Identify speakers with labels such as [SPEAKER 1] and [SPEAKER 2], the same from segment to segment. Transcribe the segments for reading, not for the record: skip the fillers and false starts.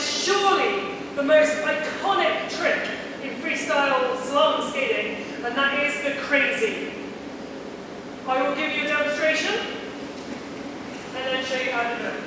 [SPEAKER 1] surely the most iconic trick in freestyle slalom skating, and that is the crazy. I will give you a demonstration and then show you how to do it.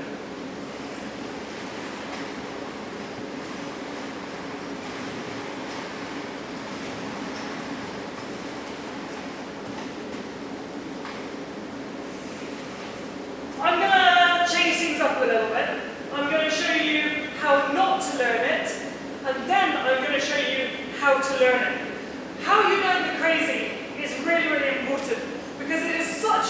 [SPEAKER 1] I'm going to change things up a little bit. I'm going to show you how not to learn it, and then I'm going to show you how to learn it. How you learn the crazy is really, really important, because it is such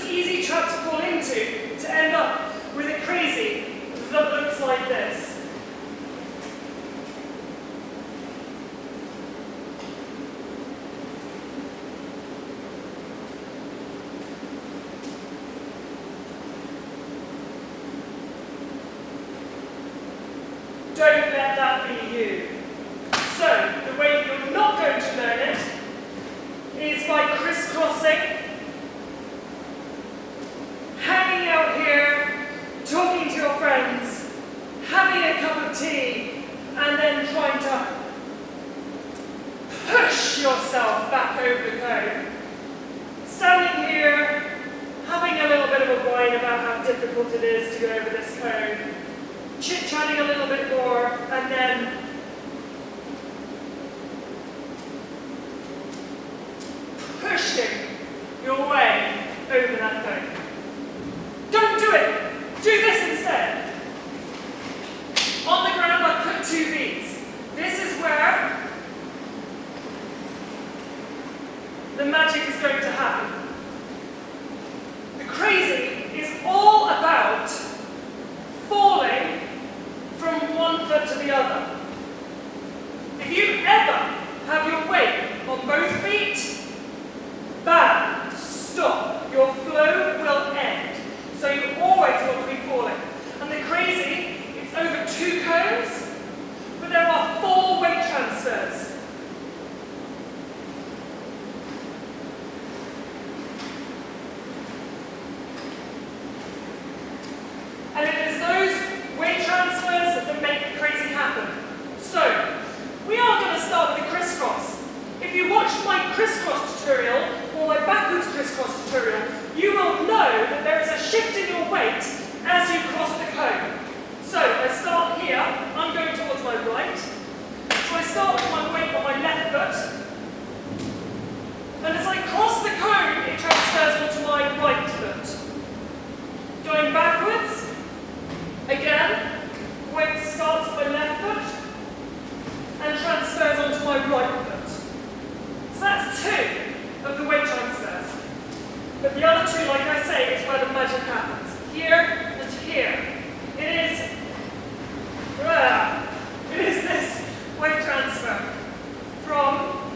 [SPEAKER 1] an easy trap to fall into, to end up with a crazy that looks like this. Don't let that be you. So, the way you're not going to learn it is by crisscrossing, hanging out here, talking to your friends, having a cup of tea, and then trying to push yourself back over the cone. Standing here, having a little bit of a whine about how difficult it is to go over this cone, chit-chatting a little bit more, and then pushing your way over that cone. Don't do it! Do this instead. On the ground, I put 2 V's. This is where the magic is going to happen. The crazy is all about falling from one foot to the other. If you ever have your weight on both feet, bam, stop. Your flow will end. So you always want to be falling. And the crazy, it's over 2 cones, but there are 4 weight transfers. And it is those weight transfers that make the crazy happen. So, we are going to start with the crisscross. If you watched my crisscross tutorial, or my backwards crisscross tutorial, you will know that there is a shift in your weight as you cross the cone. So, I start here, I'm going towards my right. So I start with my weight on my left foot. And as I cross the cone, it transfers onto my right foot. Going backwards, again, weight starts at my left foot and transfers onto my right foot. So that's 2 of the weight transfers. But the other 2, like I say, is where the magic happens. Here and here. It is this weight transfer from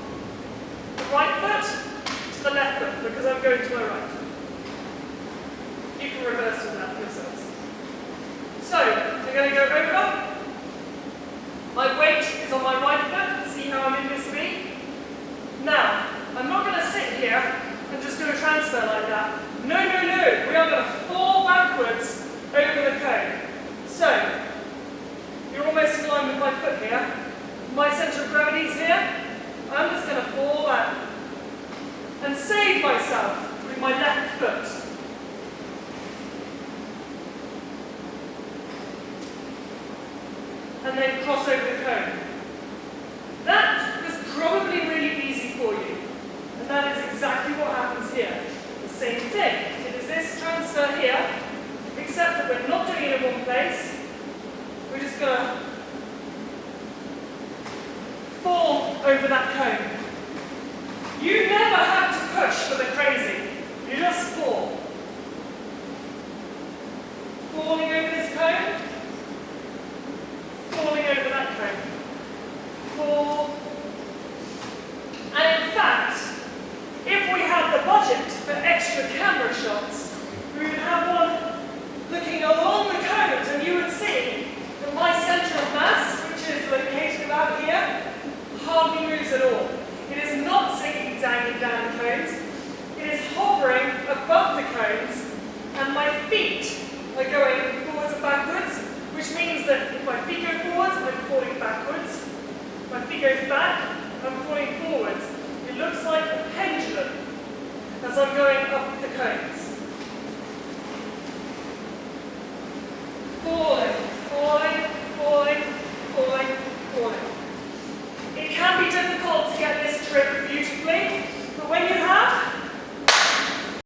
[SPEAKER 1] the right foot to the left foot, because I'm going to my right. You can reverse all that yourselves. So, I'm going to go over. My weight is on my right foot. See how I'm in this V? Now, I'm not going to sit here and just do a transfer like that. No, no, no. We are going to fall backwards over the cone. So, you're almost in line with my foot here. My centre of gravity is here. I'm just going to fall back and save myself with my left foot. And then cross over the cone. That was probably really easy for you. And that is exactly what happens here. The same thing. It is this transfer here, except that we're not doing it in one place. We're just going to fall over that cone. You never have to push for the crazy. You just fall. Falling over this cone. Falling over that cone. Fall. And in fact, if we had the budget for extra camera shots, we would have one looking along the cones, and you would see that my centre of mass, which is located about here, hardly moves at all. It is not zigzagging down the cones. It is hovering above the cones, and my feet are going forwards means that if my feet go forwards, I'm falling backwards. If my feet goes back, I'm falling forwards. It looks like a pendulum as I'm going up the cones.